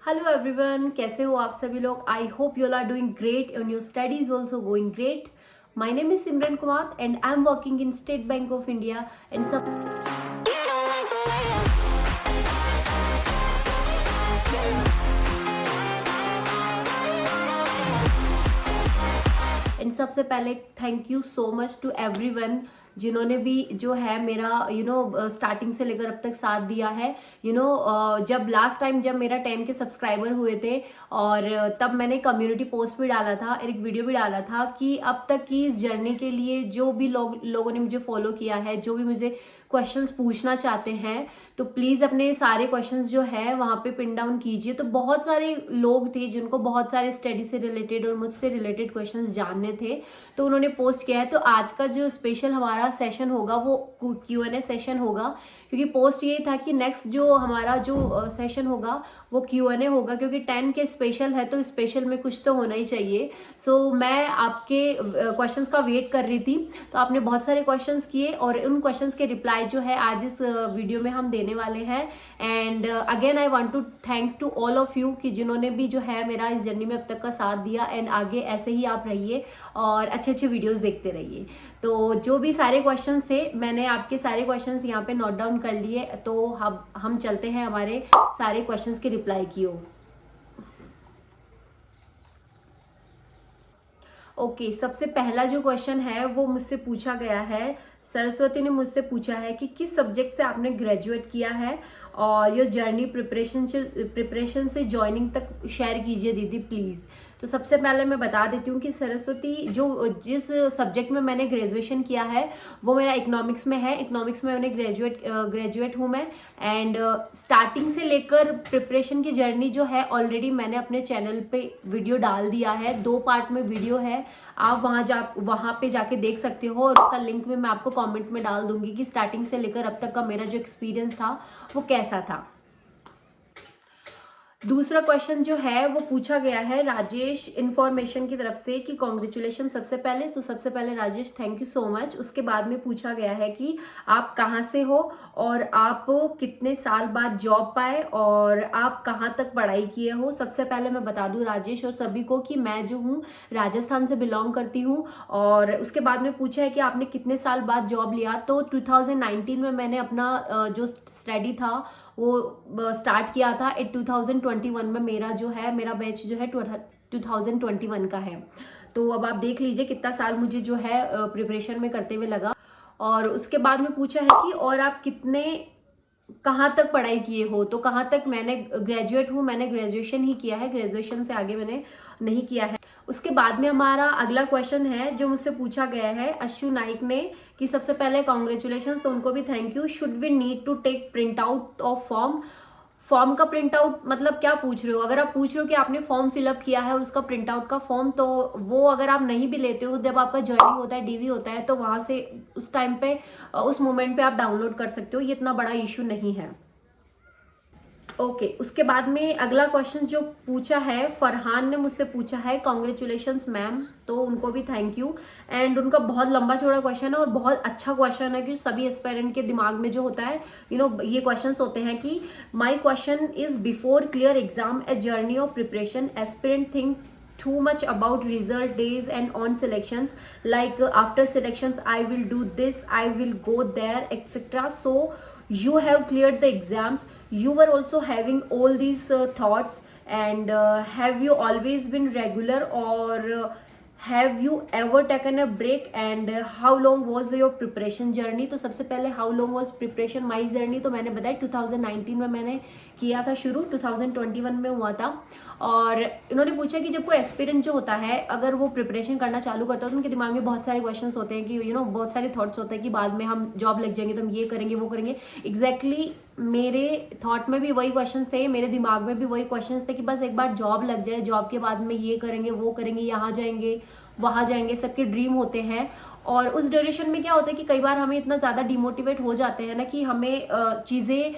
Hello everyone, कैसे हो आप सभी लोग। I hope you are doing great and your study is also going great. My name is Simran Kumar and I am working in State Bank of India and सबसे पहले thank you so much to everyone जिन्होंने भी जो है मेरा starting से लेकर अब तक साथ दिया है। जब लास्ट टाइम जब मेरा 10 के सब्सक्राइबर हुए थे और तब मैंने कम्युनिटी पोस्ट भी डाला था, एक वीडियो भी डाला था कि अब तक की इस जर्नी के लिए जो भी लोगों ने मुझे फॉलो किया है, जो भी मुझे क्वेश्चंस पूछना चाहते हैं, तो प्लीज़ अपने सारे क्वेश्चंस जो है वहाँ पे पिन डाउन कीजिए। तो बहुत सारे लोग थे जिनको बहुत सारे स्टडी से रिलेटेड और मुझसे रिलेटेड क्वेश्चंस जानने थे, तो उन्होंने पोस्ट किया है। तो आज का जो स्पेशल हमारा सेशन होगा वो Q&A सेशन होगा, क्योंकि पोस्ट ये था कि नेक्स्ट जो हमारा जो सेशन होगा वो Q&A होगा, क्योंकि 10 के स्पेशल है तो स्पेशल में कुछ तो होना ही चाहिए। सो मैं आपके क्वेश्चंस का वेट कर रही थी, तो आपने बहुत सारे क्वेश्चंस किए और उन क्वेश्चंस के रिप्लाई जो है आज इस वीडियो में हम देने वाले हैं। And again I want to thanks to all of you कि जिन्होंने भी जो है मेरा इस जर्नी में अब तक का साथ दिया, एंड आगे ऐसे ही आप रहिए और अच्छे अच्छे वीडियोस देखते रहिए। तो जो भी सारे क्वेश्चंस थे मैंने आपके सारे क्वेश्चंस यहाँ पे नोट डाउन कर लिए, तो हम चलते हैं हमारे सारे क्वेश्चंस के रिप्लाई की ओर। ओके, सबसे पहला जो क्वेश्चन है वो मुझसे पूछा गया है, सरस्वती ने मुझसे पूछा है कि किस सब्जेक्ट से आपने ग्रेजुएट किया है और ये जर्नी प्रिपरेशन से ज्वाइनिंग तक शेयर कीजिए दीदी प्लीज़। तो सबसे पहले मैं बता देती हूँ कि सरस्वती जिस सब्जेक्ट में मैंने ग्रेजुएशन किया है वो मेरा इकोनॉमिक्स में है। इकोनॉमिक्स में मैंने ग्रेजुएट हूँ मैं। एंड स्टार्टिंग से लेकर प्रिपरेशन की जर्नी जो है ऑलरेडी मैंने अपने चैनल पे वीडियो डाल दिया है, 2 पार्ट में वीडियो है, आप वहाँ पे जाके देख सकते हो और उसका लिंक में मैं आपको कमेंट में डाल दूंगी कि स्टार्टिंग से लेकर अब तक का मेरा जो एक्सपीरियंस था वो कैसा था। दूसरा क्वेश्चन जो है वो पूछा गया है राजेश इंफॉर्मेशन की तरफ से कि कॉन्ग्रेचुलेशन सबसे पहले। तो सबसे पहले Rajesh thank you so much. उसके बाद में पूछा गया है कि आप कहाँ से हो और आप कितने साल बाद जॉब पाए और आप कहाँ तक पढ़ाई किए हो। सबसे पहले मैं बता दूं राजेश और सभी को कि मैं जो हूँ राजस्थान से बिलोंग करती हूँ। और उसके बाद में पूछा है कि आपने कितने साल बाद जॉब लिया, तो 2019 में मैंने अपना जो स्टडी था वो स्टार्ट किया था। 2021 में मेरा बैच जो है 2021 का है। तो अब आप देख लीजिए कितना साल मुझे जो है प्रिपरेशन में करते हुए लगा। और उसके बाद में पूछा है कि और आप कहाँ तक पढ़ाई किए हो, तो कहाँ तक मैंने ग्रेजुएट हूँ, मैंने ग्रेजुएशन ही किया है, ग्रेजुएशन से आगे मैंने नहीं किया है। उसके बाद में हमारा अगला क्वेश्चन है जो मुझसे पूछा गया है अश्शु नाइक ने कि सबसे पहले कॉन्ग्रेचुलेशन, तो उनको भी thank you. Should we need to take print out of form का प्रिंट आउट मतलब क्या पूछ रहे हो। अगर आप पूछ रहे हो कि आपने फॉर्म फिलअप किया है और उसका प्रिंट आउट का फॉर्म, तो वो अगर आप नहीं भी लेते हो, जब आपका ज्वाइनिंग होता है, डीवी होता है, तो वहां से उस टाइम पे उस मोमेंट पे आप डाउनलोड कर सकते हो, ये इतना बड़ा इशू नहीं है। ओके, उसके बाद में अगला क्वेश्चन जो पूछा है फरहान ने मुझसे पूछा है कॉन्ग्रेचुलेशंस मैम, तो उनको भी थैंक यू। एंड उनका बहुत लंबा चौड़ा क्वेश्चन है और बहुत अच्छा क्वेश्चन है कि सभी एस्पायरेंट के दिमाग में जो होता है ये क्वेश्चंस होते हैं कि my question is before clear exam a journey of preparation aspirant think too much about result days and on selections, like after selections I will do this, I will go there, etc. So you have cleared the exams, you were also having all these thoughts, and have you always been regular or have you ever taken a break, and how long was your preparation journey. तो सबसे पहले how long was preparation my journey, तो मैंने बताया 2019 में मैंने किया था शुरू, 2021 में हुआ था। और इन्होंने पूछा कि जब कोई एस्पिरेंट जो होता है अगर वो प्रिपरेशन करना चालू करता है तो उनके दिमाग में बहुत सारे क्वेश्चंस होते हैं कि बहुत सारे थॉट्स होते हैं कि बाद में हम जॉब लग जाएंगे तो हम ये करेंगे वो करेंगे। एग्जैक्टली मेरे थॉट में भी वही क्वेश्चंस थे, मेरे दिमाग में भी वही क्वेश्चंस थे कि बस एक बार जॉब लग जाए, जॉब के बाद में ये करेंगे वो करेंगे, यहाँ जाएंगे वहाँ जाएंगे, सबके ड्रीम होते हैं। और उस ड्यूरेशन में क्या होता है कि कई बार हमें इतना ज़्यादा डिमोटिवेट हो जाते हैं ना कि हमें चीज़ें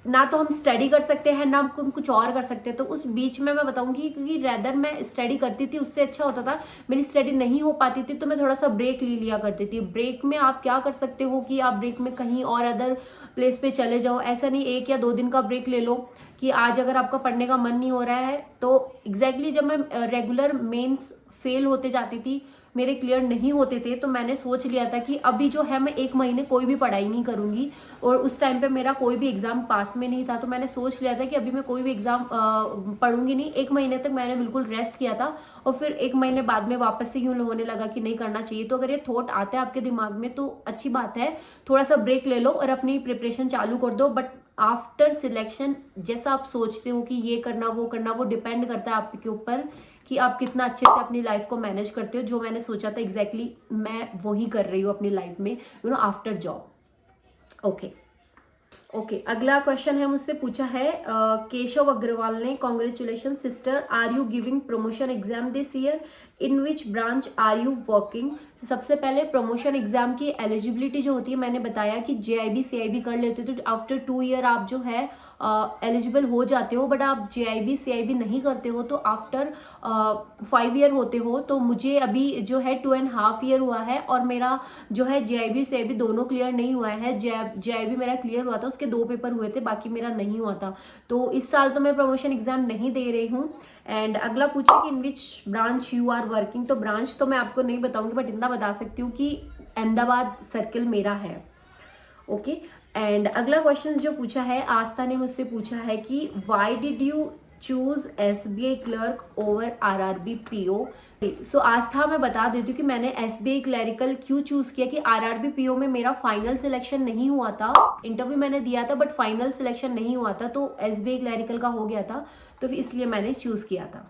ना तो हम स्टडी कर सकते हैं ना हम कुछ और कर सकते हैं। तो उस बीच में मैं बताऊंगी, क्योंकि रैदर मैं स्टडी करती थी उससे अच्छा होता था, मेरी स्टडी नहीं हो पाती थी तो मैं थोड़ा सा ब्रेक ले लिया करती थी। ब्रेक में आप क्या कर सकते हो कि आप ब्रेक में कहीं और अदर प्लेस पे चले जाओ। ऐसा नहीं 1 या 2 दिन का ब्रेक ले लो कि आज अगर आपका पढ़ने का मन नहीं हो रहा है तो एग्जैक्टली जब मैं रेगुलर मेंस फेल होते जाती थी, मेरे क्लियर नहीं होते थे, तो मैंने सोच लिया था कि अभी जो है मैं 1 महीने कोई भी पढ़ाई नहीं करूंगी। और उस टाइम पे मेरा कोई भी एग्जाम पास में नहीं था, तो मैंने सोच लिया था कि अभी मैं कोई भी एग्जाम पढ़ूंगी नहीं। 1 महीने तक मैंने बिल्कुल रेस्ट किया था और फिर 1 महीने बाद में वापस से यूं होने लगा कि नहीं करना चाहिए। तो अगर ये थॉट आता है आपके दिमाग में तो अच्छी बात है, थोड़ा सा ब्रेक ले लो और अपनी प्रिपरेशन चालू कर दो। बट आफ्टर सिलेक्शन जैसा आप सोचते हो कि ये करना वो डिपेंड करता है आपके ऊपर कि आप कितना अच्छे से अपनी लाइफ को मैनेज करते हो। जो मैंने सोचा था एग्जैक्टली मैं वही कर रही हूँ अपनी लाइफ में, आफ्टर जॉब। ओके, अगला क्वेश्चन है, मुझसे पूछा है केशव अग्रवाल ने, congratulation sister, are you giving promotion exam this year, in which branch are you working. सबसे पहले प्रमोशन एग्जाम की एलिजिबिलिटी जो होती है, मैंने बताया कि JIB CIB कर लेते हो तो आफ्टर 2 ईयर आप जो है एलिजिबल हो जाते हो। बट आप JIB CIB नहीं करते हो तो आफ्टर 5 ईयर होते हो। तो मुझे अभी जो है 2.5 ईयर हुआ है और मेरा जो है JIB CIB दोनों क्लियर नहीं हुआ है। JIB मेरा क्लियर हुआ था, उसके 2 पेपर हुए थे, बाकी मेरा नहीं हुआ था। तो इस साल तो मैं प्रमोशन एग्जाम नहीं दे रही हूँ। एंड अगला पूछा कि in which branch you are working. तो ब्रांच तो मैं आपको नहीं बताऊंगी, बट इतना बता सकती हूँ कि अहमदाबाद सर्किल मेरा है। ओके, एंड अगला क्वेश्चन जो पूछा है, आस्था ने मुझसे पूछा है कि why did you choose SBI clerk over RRB PO। सो आस्था, मैं बता देती हूँ कि मैंने SBI क्लरिकल क्यों चूज किया कि RRB PO में मेरा फाइनल सिलेक्शन नहीं हुआ था। इंटरव्यू मैंने दिया था बट फाइनल सिलेक्शन नहीं हुआ था, तो SBI क्लरिकल का हो गया था, तो इसलिए मैंने चूज किया था।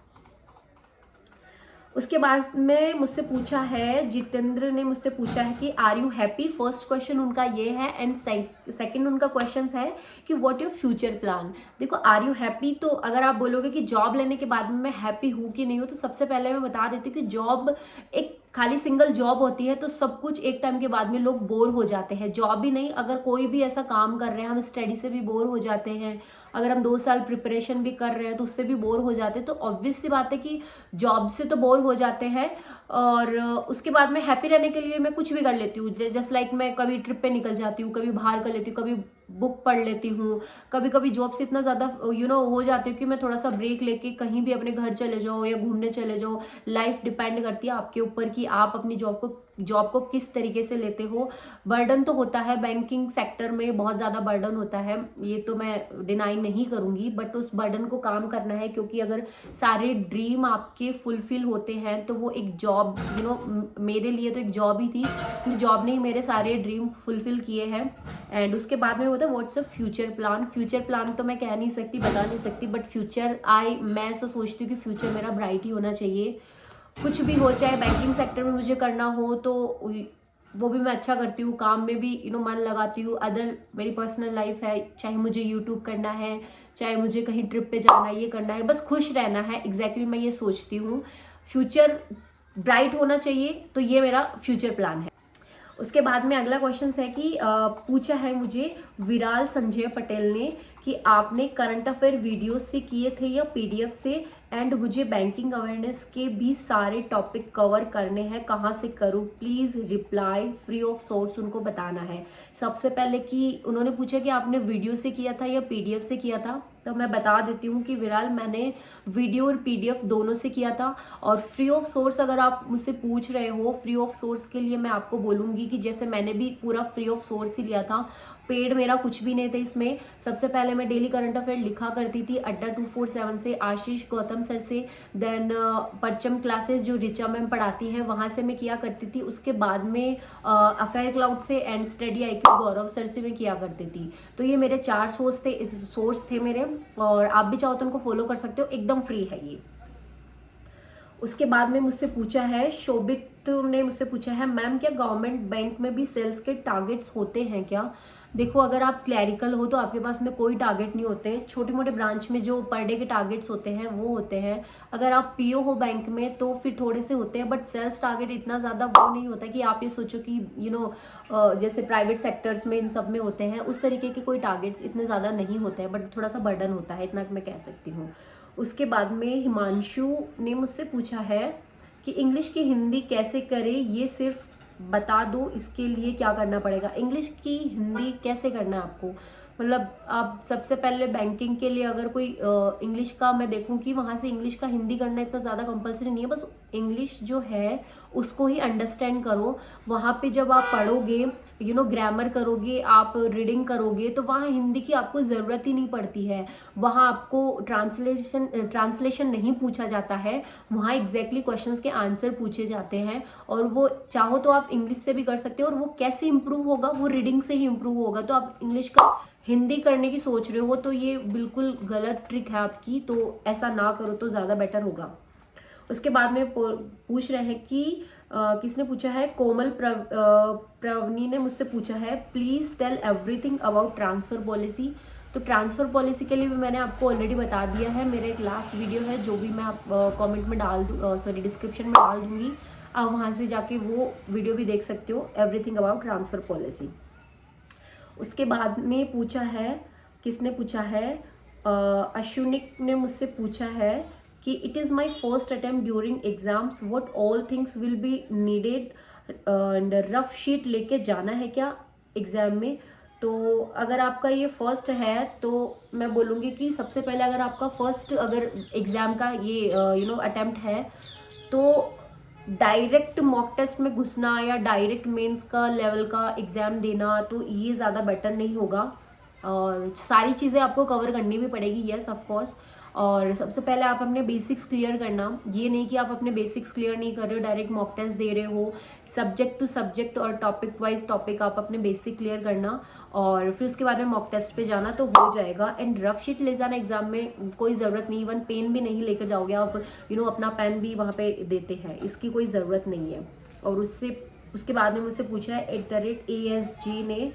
उसके बाद में मुझसे पूछा है, जितेंद्र ने मुझसे पूछा है कि are you happy. First question उनका ये है एंड सेकंड उनका क्वेश्चन है कि व्हाट योर फ्यूचर प्लान। देखो, आर यू हैप्पी, तो अगर आप बोलोगे कि जॉब लेने के बाद में मैं हैप्पी हूँ कि नहीं हूँ, तो सबसे पहले मैं बता देती हूँ कि जॉब एक खाली सिंगल जॉब होती है तो सब कुछ एक टाइम के बाद में लोग बोर हो जाते हैं। जॉब ही नहीं, अगर कोई भी ऐसा काम कर रहे हैं, हम स्टडी से भी बोर हो जाते हैं, अगर हम 2 साल प्रिपरेशन भी कर रहे हैं तो उससे भी बोर हो जाते हैं। तो ऑब्वियस सी बात है कि जॉब से तो बोर हो जाते हैं। और उसके बाद में हैप्पी रहने के लिए मैं कुछ भी कर लेती हूँ। जस्ट लाइक मैं कभी ट्रिप पे निकल जाती हूँ, कभी बाहर कर लेती हूँ, कभी बुक पढ़ लेती हूँ, कभी कभी जॉब से इतना ज़्यादा हो जाती हूँ कि मैं थोड़ा सा ब्रेक लेके कहीं भी अपने घर चले जाओ या घूमने चले जाओ। लाइफ डिपेंड करती है आपके ऊपर कि आप अपनी जॉब को किस तरीके से लेते हो। बर्डन तो होता है, बैंकिंग सेक्टर में बहुत ज़्यादा बर्डन होता है, ये तो मैं डिनाई नहीं करूँगी, बट उस बर्डन को काम करना है, क्योंकि अगर सारे ड्रीम आपके फुलफिल होते हैं तो वो एक जॉब मेरे लिए तो एक जॉब ही थी, जॉब ने ही मेरे सारे ड्रीम फुलफिल किए हैं। एंड उसके बाद में होता है what's a future plan. Future plan तो मैं कह नहीं सकती, बता नहीं सकती, बट फ्यूचर मैं ऐसा सोचती हूँ कि फ्यूचर मेरा ब्राइट ही होना चाहिए। कुछ भी हो, चाहे बैंकिंग सेक्टर में मुझे करना हो तो वो भी मैं अच्छा करती हूँ, काम में भी मन लगाती हूँ। अदर मेरी पर्सनल लाइफ है, चाहे मुझे यूट्यूब करना है, चाहे मुझे कहीं ट्रिप पे जाना है, ये करना है, बस खुश रहना है। एग्जैक्टली मैं ये सोचती हूँ, फ्यूचर ब्राइट होना चाहिए, तो ये मेरा फ्यूचर प्लान है। उसके बाद में अगला क्वेश्चन है कि पूछा है मुझे विराल संजय पटेल ने कि आपने करंट अफेयर वीडियो से किए थे या PDF से, एंड मुझे बैंकिंग अवेयरनेस के भी सारे टॉपिक कवर करने हैं, कहाँ से करूँ, please reply free of source उनको बताना है। सबसे पहले कि उन्होंने पूछा कि आपने वीडियो से किया था या PDF से किया था, तो मैं बता देती हूँ कि विराल, मैंने वीडियो और PDF दोनों से किया था। और फ्री ऑफ सोर्स अगर आप मुझसे पूछ रहे हो, फ्री ऑफ सोर्स के लिए मैं आपको बोलूँगी कि जैसे मैंने भी पूरा फ्री ऑफ सोर्स ही लिया था, पेड मेरा कुछ भी नहीं था इसमें। सबसे पहले मैं डेली करंट अफेयर लिखा करती थी अड्डा 247 से, आशीष गौतम सर से, देन परचम क्लासेस जो रिचा मैम पढ़ाती हैं वहाँ से मैं किया करती थी। उसके बाद में अफेयर क्लाउड से and study IQ Gaurav sir से मैं किया करती थी। तो ये मेरे 4 सोर्स थे मेरे, और आप भी चाहो तो उनको फॉलो कर सकते हो, एकदम फ्री है ये। उसके बाद में मुझसे पूछा है, शोभित ने मुझसे पूछा है, मैम क्या गवर्नमेंट बैंक में भी सेल्स के टारगेट्स होते हैं क्या। देखो, अगर आप क्लैरिकल हो तो आपके पास में कोई टारगेट नहीं होते। छोटे मोटे ब्रांच में जो पर डे के टारगेट्स होते हैं वो होते हैं। अगर आप पीओ हो बैंक में तो फिर थोड़े से होते हैं, बट सेल्स टारगेट इतना ज़्यादा वो नहीं होता कि आप ये सोचो कि जैसे प्राइवेट सेक्टर्स में इन सब में होते हैं उस तरीके के कोई टारगेट्स इतने ज़्यादा नहीं होते हैं, बट थोड़ा सा बर्डन होता है, इतना मैं कह सकती हूँ। उसके बाद में हिमांशु ने मुझसे पूछा है कि इंग्लिश की हिंदी कैसे करें, ये सिर्फ बता दो, इसके लिए क्या करना पड़ेगा। इंग्लिश की हिंदी कैसे करना है आपको, मतलब आप सबसे पहले बैंकिंग के लिए अगर कोई इंग्लिश का मैं देखूं कि वहाँ से इंग्लिश का हिंदी करना इतना ज़्यादा कंपलसरी नहीं है, बस इंग्लिश जो है उसको ही अंडरस्टैंड करो। वहाँ पे जब आप पढ़ोगे, ग्रामर करोगे, आप रीडिंग करोगे, तो वहाँ हिंदी की आपको ज़रूरत ही नहीं पड़ती है। वहाँ आपको ट्रांसलेशन नहीं पूछा जाता है, वहाँ एग्जैक्टली क्वेश्चंस के आंसर पूछे जाते हैं। और वो चाहो तो आप इंग्लिश से भी कर सकते हो, और वो कैसे इंप्रूव होगा, वो रीडिंग से ही इंप्रूव होगा। तो आप इंग्लिश का हिंदी करने की सोच रहे हो तो ये बिल्कुल गलत ट्रिक है आपकी, तो ऐसा ना करो तो ज़्यादा बेटर होगा। उसके बाद में पूछ रहे हैं कि किसने पूछा है, कोमल प्रवनी ने मुझसे पूछा है, please tell everything about transfer policy. तो ट्रांसफ़र पॉलिसी के लिए भी मैंने आपको ऑलरेडी बता दिया है, मेरा एक लास्ट वीडियो है जो भी मैं आप कमेंट में डाल दूँ, सॉरी डिस्क्रिप्शन में डाल दूँगी, आप वहाँ से जाके वो वीडियो भी देख सकते हो, एवरीथिंग अबाउट ट्रांसफ़र पॉलिसी। उसके बाद में पूछा है, किसने पूछा है, अश्विनिक ने मुझसे पूछा है कि it is my first attempt during exams, what all things will be needed, and rough sheet लेके जाना है क्या एग्ज़ाम में। तो अगर आपका ये फर्स्ट है तो मैं बोलूँगी कि सबसे पहले अगर आपका फर्स्ट अगर एग्ज़ाम का ये अटेम्प्ट है तो डायरेक्ट मॉक टेस्ट में घुसना या डायरेक्ट मेंस का लेवल का एग्ज़ाम देना तो ये ज़्यादा बेटर नहीं होगा। और सारी चीज़ें आपको कवर करनी भी पड़ेगी, यस ऑफ कोर्स। और सबसे पहले आप अपने बेसिक्स क्लियर करना, ये नहीं कि आप अपने बेसिक्स क्लियर नहीं कर रहे हो, डायरेक्ट मॉक टेस्ट दे रहे हो। सब्जेक्ट टू सब्जेक्ट और टॉपिक वाइज टॉपिक आप अपने बेसिक क्लियर करना, और फिर उसके बाद में मॉक टेस्ट पे जाना तो हो जाएगा। एंड रफ शीट ले जाना एग्जाम में कोई ज़रूरत नहीं, इवन पेन भी नहीं लेकर जाओगे आप, अपना पेन भी वहाँ पे देते हैं, इसकी कोई ज़रूरत नहीं है। और उसके बाद में मुझसे पूछा है @ASG ने,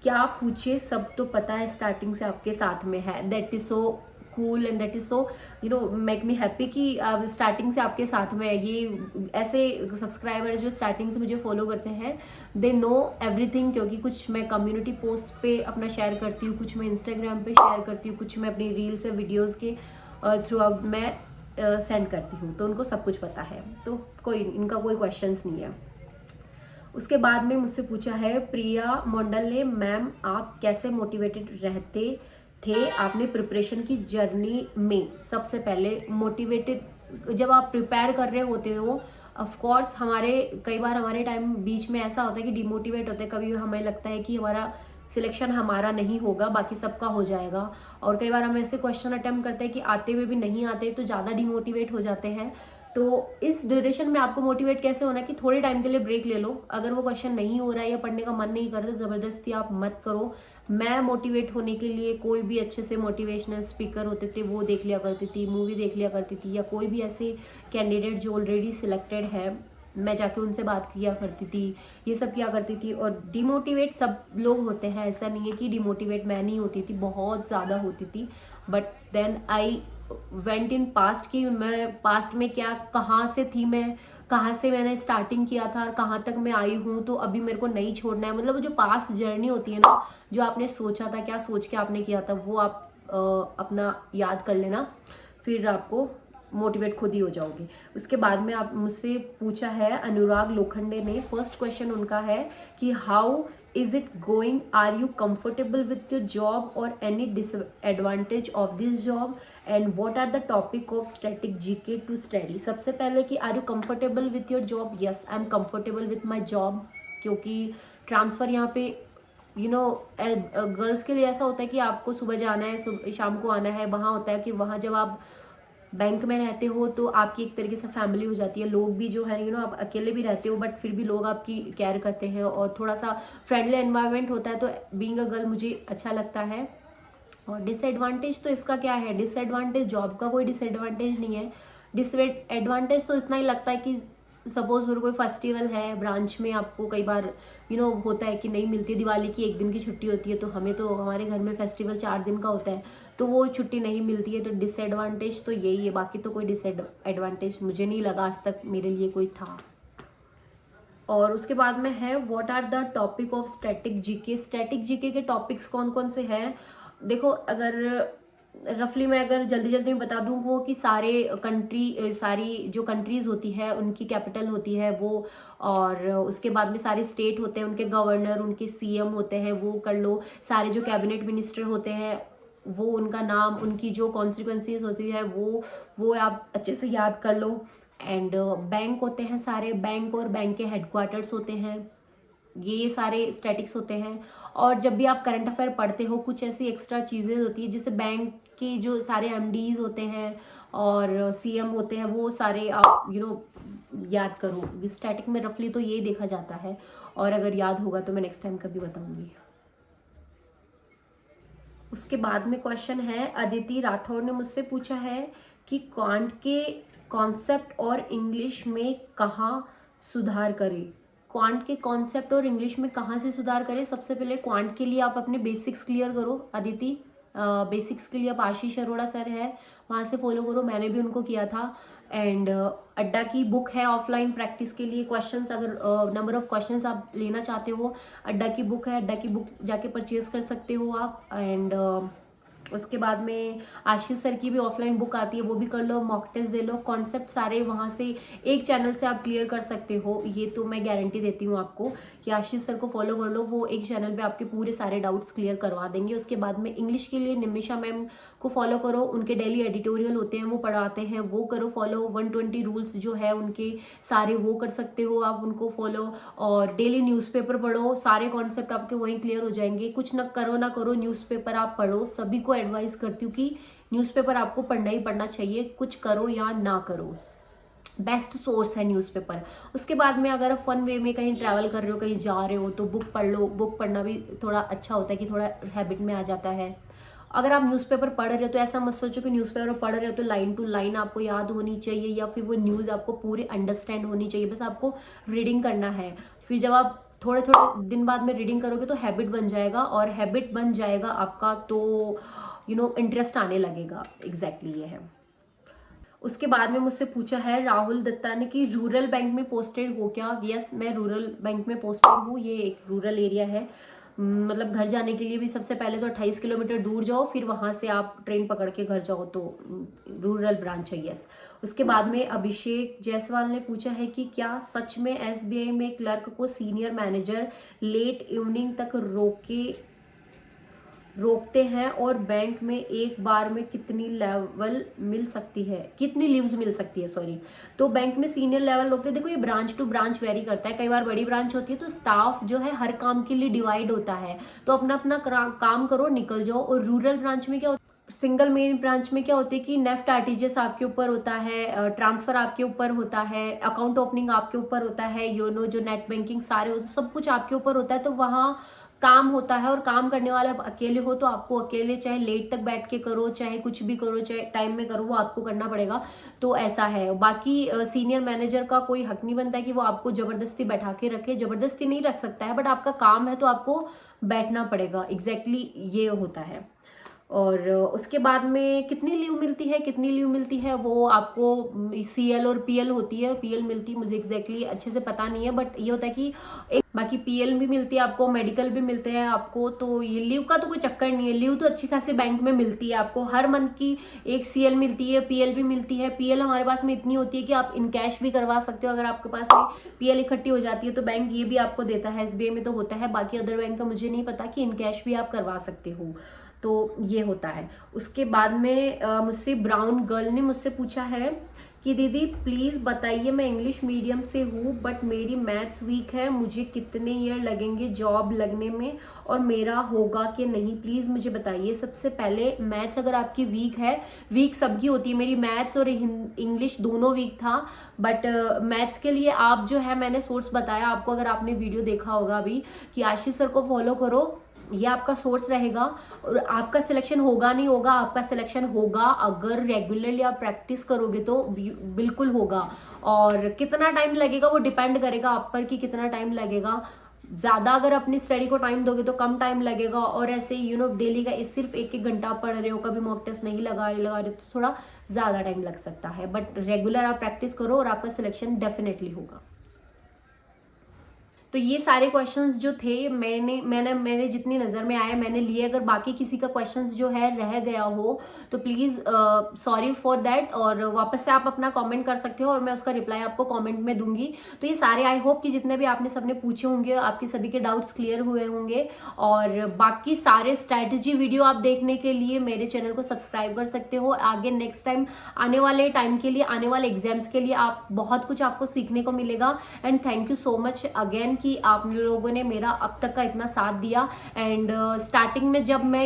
क्या पूछे सब तो पता है, स्टार्टिंग से आपके साथ में है। That is so cool and that is so make me happy कि स्टार्टिंग से आपके साथ में है। ये ऐसे सब्सक्राइबर जो स्टार्टिंग से मुझे फॉलो करते हैं, दे नो एवरीथिंग, क्योंकि कुछ मैं कम्युनिटी पोस्ट पे अपना शेयर करती हूँ, कुछ मैं इंस्टाग्राम पे शेयर करती हूँ, कुछ मैं अपनी रील्स या वीडियोज़ के थ्रू आउट मैं सेंड करती हूँ, तो उनको सब कुछ पता है, तो इनका कोई क्वेश्चंस नहीं है। उसके बाद में मुझसे पूछा है प्रिया मंडल ने, मैम आप कैसे मोटिवेटेड रहते थे आपने प्रिपरेशन की जर्नी में। सबसे पहले मोटिवेटेड जब आप प्रिपेयर कर रहे होते हो, ऑफ कोर्स कई बार हमारे टाइम बीच में ऐसा होता है कि डिमोटिवेट होते हैं, कभी हमें लगता है कि हमारा सिलेक्शन हमारा नहीं होगा, बाकी सबका हो जाएगा। और कई बार हम ऐसे क्वेश्चन अटेम्प्ट करते हैं कि आते हुए भी नहीं आते, तो ज़्यादा डिमोटिवेट हो जाते हैं। तो इस ड्यूरेशन में आपको मोटिवेट कैसे होना है कि थोड़े टाइम के लिए ब्रेक ले लो। अगर वो क्वेश्चन नहीं हो रहा है या पढ़ने का मन नहीं करता, ज़बरदस्ती आप मत करो। मैं मोटिवेट होने के लिए कोई भी अच्छे से मोटिवेशनल स्पीकर होते थे वो देख लिया करती थी, मूवी देख लिया करती थी, या कोई भी ऐसे कैंडिडेट जो ऑलरेडी सिलेक्टेड है मैं जाके उनसे बात किया करती थी, ये सब किया करती थी। और डिमोटिवेट सब लोग होते हैं, ऐसा नहीं है कि डिमोटिवेट मैं नहीं होती थी, बहुत ज़्यादा होती थी। But then I went in past कि मैं पास्ट में क्या कहाँ से थी, मैं कहाँ से मैंने स्टार्टिंग किया था और कहाँ तक मैं आई हूँ, तो अभी मेरे को नहीं छोड़ना है। मतलब जो पास्ट जर्नी होती है ना, जो आपने सोचा था, क्या सोच के आपने किया था, वो आप अपना याद कर लेना, फिर आपको मोटिवेट खुद ही हो जाओगे। उसके बाद में आप मुझसे पूछा है अनुराग लोखंडे ने, फर्स्ट क्वेश्चन उनका है कि how is it going, are you comfortable with your job और any disadvantage of this job, and what are the topic of static GK to study. सबसे पहले कि are you comfortable with your job, yes I am comfortable with my job, क्योंकि transfer यहाँ पे girls के लिए ऐसा होता है कि आपको सुबह जाना है, शाम को आना है। वहाँ होता है कि वहाँ जब आप बैंक में रहते हो तो आपकी एक तरीके से फैमिली हो जाती है, लोग भी जो है आप अकेले भी रहते हो, बट फिर भी लोग आपकी केयर करते हैं और थोड़ा सा फ्रेंडली एनवायरनमेंट होता है, तो बीइंग अ गर्ल मुझे अच्छा लगता है। और डिसएडवांटेज तो इसका क्या है, डिसएडवांटेज जॉब का कोई डिसएडवांटेज नहीं है। डिसएडवांटेज तो इतना ही लगता है कि सपोज कोई फेस्टिवल है ब्रांच में, आपको कई बार होता है कि नहीं मिलती है, दिवाली की 1 दिन की छुट्टी होती है, तो हमें तो हमारे घर में फेस्टिवल 4 दिन का होता है, तो वो छुट्टी नहीं मिलती है। तो डिसएडवांटेज तो यही है, बाकी तो कोई डिसएडवांटेज मुझे नहीं लगा आज तक मेरे लिए कोई था। और उसके बाद में है what are the topic of static GK. Static GK के टॉपिक्स कौन कौन से हैं? देखो, अगर रफली मैं अगर जल्दी जल्दी में बता दूं, वो कि सारी जो कंट्रीज होती है उनकी कैपिटल होती है वो, और उसके बाद में सारे स्टेट होते हैं, उनके गवर्नर, उनके सीएम होते हैं, वो कर लो। सारे जो कैबिनेट मिनिस्टर होते हैं वो, उनका नाम, उनकी जो कॉन्सिक्वेंसीज होती है वो आप अच्छे से याद कर लो। एंड बैंक होते हैं सारे, बैंक और बैंक के हेडक्वार्टर्स होते हैं, ये सारे स्टैटिक्स होते हैं। और जब भी आप करंट अफेयर पढ़ते हो, कुछ ऐसी एक्स्ट्रा चीज़ें होती है, जैसे बैंक के जो सारे एमडीज होते हैं और सीएम होते हैं, वो सारे आप याद करो। स्टैटिक में रफली तो ये देखा जाता है, और अगर याद होगा तो मैं नेक्स्ट टाइम कभी बताऊंगी। उसके बाद में क्वेश्चन है, अदिति राठौर ने मुझसे पूछा है कि क्वांट के कॉन्सेप्ट और इंग्लिश में कहाँ सुधार करें। क्वांट के कॉन्सेप्ट और इंग्लिश में कहाँ से सुधार करें? सबसे पहले क्वांट के लिए आप अपने बेसिक्स क्लियर करो अदिति। बेसिक्स के लिए आप आशीष अरोड़ा सर है, वहाँ से फॉलो करो, मैंने भी उनको किया था। एंड अड्डा की बुक है ऑफलाइन प्रैक्टिस के लिए, क्वेश्चंस अगर नंबर ऑफ क्वेश्चंस आप लेना चाहते हो, अड्डा की बुक है, अड्डा की बुक जाके परचेज कर सकते हो आप। एंड उसके बाद में आशीष सर की भी ऑफलाइन बुक आती है, वो भी कर लो, मॉक टेस्ट दे लो, कॉन्सेप्ट सारे वहाँ से एक चैनल से आप क्लियर कर सकते हो। ये तो मैं गारंटी देती हूँ आपको कि आशीष सर को फॉलो कर लो, वो एक चैनल पे आपके पूरे सारे डाउट्स क्लियर करवा देंगे। उसके बाद में इंग्लिश के लिए निमिषा मैम को फॉलो करो, उनके डेली एडिटोरियल होते हैं, वो पढ़ाते हैं, वो करो फॉलो। 120 रूल्स जो है उनके सारे, वो कर सकते हो आप उनको फॉलो। और डेली न्यूज़पेपर पढ़ो, सारे कॉन्सेप्ट आपके वहीं क्लियर हो जाएंगे। कुछ ना करो न्यूज़पेपर आप पढ़ो, सभी को एडवाइस करती हूँ कि न्यूज़पेपर आपको पढ़ना ही पढ़ना चाहिए, कुछ करो या ना करो, बेस्ट सोर्स है न्यूज़पेपर। उसके बाद में अगर आप फन वे में कहीं ट्रैवल कर रहे हो, कहीं जा रहे हो, तो बुक पढ़ लो। बुक पढ़ना भी थोड़ा अच्छा होता है कि थोड़ा हैबिट में आ जाता है। अगर आप न्यूज़पेपर पढ़ रहे हो तो ऐसा मत सोचो कि न्यूज़पेपर पढ़ रहे हो तो लाइन टू लाइन आपको याद होनी चाहिए, या फिर वो न्यूज़ आपको पूरी अंडरस्टैंड होनी चाहिए। बस आपको रीडिंग करना है। फिर जब आप थोड़े थोड़े दिन बाद में रीडिंग करोगे तो हैबिट बन जाएगा, और हैबिट बन जाएगा आपका तो इंटरेस्ट आने लगेगा। एग्जैक्टली ये है। उसके बाद में मुझसे पूछा है राहुल दत्ता ने कि रूरल बैंक में पोस्टेड हो क्या? यस, मैं रूरल बैंक में पोस्टेड हूँ। ये एक रूरल एरिया है, मतलब घर जाने के लिए भी सबसे पहले तो 28 किलोमीटर दूर जाओ, फिर वहाँ से आप ट्रेन पकड़ के घर जाओ, तो रूरल ब्रांच है। यस। उसके बाद में अभिषेक जायसवाल ने पूछा है कि क्या सच में एसबीआई में क्लर्क को सीनियर मैनेजर लेट इवनिंग तक रोकते हैं, और बैंक में एक बार में कितनी लीव्स मिल सकती है सॉरी। तो बैंक में सीनियर लेवल रोकते हैं। देखो, ये ब्रांच टू ब्रांच वेरी करता है। कई बार बड़ी ब्रांच होती है तो स्टाफ जो है हर काम के लिए डिवाइड होता है, तो अपना अपना काम करो, निकल जाओ। और रूरल ब्रांच में क्या होता है, सिंगल मेन ब्रांच में क्या होता है कि नेफ्ट आरटीजीएस आपके ऊपर होता है, ट्रांसफर आपके ऊपर होता है, अकाउंट ओपनिंग आपके ऊपर होता है, योनो जो नेट बैंकिंग सारे होते, सब कुछ आपके ऊपर होता है। तो वहाँ काम होता है, और काम करने वाले आप अकेले हो तो आपको अकेले, चाहे लेट तक बैठ के करो, चाहे कुछ भी करो, चाहे टाइम में करो, वो आपको करना पड़ेगा। तो ऐसा है। बाकी सीनियर मैनेजर का कोई हक नहीं बनता है कि वो आपको जबरदस्ती बैठा के रखे, जबरदस्ती नहीं रख सकता है, बट आपका काम है तो आपको बैठना पड़ेगा। एग्जैक्टली ये होता है। और उसके बाद में कितनी लीव मिलती है वो आपको सीएल और पीएल होती है। पीएल मिलती है, मुझे एग्जैक्टली अच्छे से पता नहीं है, बट ये होता है कि बाकी पीएल भी मिलती है आपको, मेडिकल भी मिलते हैं आपको। तो ये लीव का तो कोई चक्कर नहीं है। लीव तो अच्छी खासी बैंक में मिलती है आपको, हर मंथ की एक सीएल मिलती है, पीएल भी मिलती है। पीएल हमारे पास में इतनी होती है कि आप इन कैश भी करवा सकते हो। अगर आपके पास में पीएल इकट्ठी हो जाती है तो बैंक ये भी आपको देता है। एसबीआई में तो होता है, बाकी अदर बैंक का मुझे नहीं पता कि इन कैश भी आप करवा सकते हो। तो ये होता है। उसके बाद में मुझसे ब्राउन गर्ल ने मुझसे पूछा है कि दीदी प्लीज़ बताइए, मैं इंग्लिश मीडियम से हूँ बट मेरी मैथ्स वीक है, मुझे कितने ईयर लगेंगे जॉब लगने में, और मेरा होगा कि नहीं, प्लीज़ मुझे बताइए। सबसे पहले मैथ्स अगर आपकी वीक है, वीक सबकी होती है, मेरी मैथ्स और इंग्लिश दोनों वीक था, बट मैथ्स के लिए आप जो है, मैंने सोर्स बताया आपको, अगर आपने वीडियो देखा होगा अभी, कि आशीष सर को फॉलो करो, ये आपका सोर्स रहेगा। और आपका सिलेक्शन होगा नहीं होगा, आपका सिलेक्शन होगा अगर रेगुलरली आप प्रैक्टिस करोगे तो बिल्कुल होगा। और कितना टाइम लगेगा वो डिपेंड करेगा आप पर कि कितना टाइम लगेगा। ज़्यादा अगर अपनी स्टडी को टाइम दोगे तो कम टाइम लगेगा, और ऐसे डेली का सिर्फ एक घंटा आप पढ़ रहे हो, कभी मॉक टेस्ट नहीं लगा रहे तो थोड़ा ज़्यादा टाइम लग सकता है। बट रेगुलर आप प्रैक्टिस करो और आपका सिलेक्शन डेफिनेटली होगा। तो ये सारे क्वेश्चंस जो थे मैंने जितनी नज़र में आए मैंने लिए। अगर बाकी किसी का क्वेश्चंस जो है रह गया हो तो प्लीज़ सॉरी फॉर दैट, और वापस से आप अपना कमेंट कर सकते हो और मैं उसका रिप्लाई आपको कमेंट में दूंगी। तो ये सारे आई होप कि जितने भी आपने सबने पूछे होंगे आपके सभी के डाउट्स क्लियर हुए होंगे। और बाकी सारे स्ट्रैटेजी वीडियो आप देखने के लिए मेरे चैनल को सब्सक्राइब कर सकते हो। आगे नेक्स्ट टाइम आने वाले टाइम के लिए, आने वाले एग्जाम्स के लिए आप बहुत कुछ आपको सीखने को मिलेगा। And thank you so much again कि आप लोगों ने मेरा अब तक का इतना साथ दिया। एंड स्टार्टिंग में जब मैं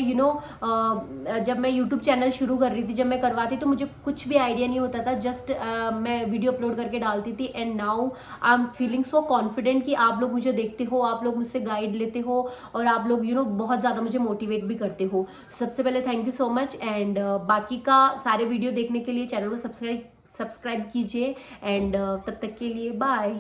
जब मैं यूट्यूब चैनल शुरू कर रही थी, जब मैं करवाती तो मुझे कुछ भी आइडिया नहीं होता था, जस्ट मैं वीडियो अपलोड करके डालती थी। And now I am feeling so confident कि आप लोग मुझे देखते हो, आप लोग मुझसे गाइड लेते हो और आप लोग बहुत ज़्यादा मुझे मोटिवेट भी करते हो। सबसे पहले thank you so much. And बाकी का सारे वीडियो देखने के लिए चैनल को सब्सक्राइब कीजिए। एंड तब तक के लिए बाय।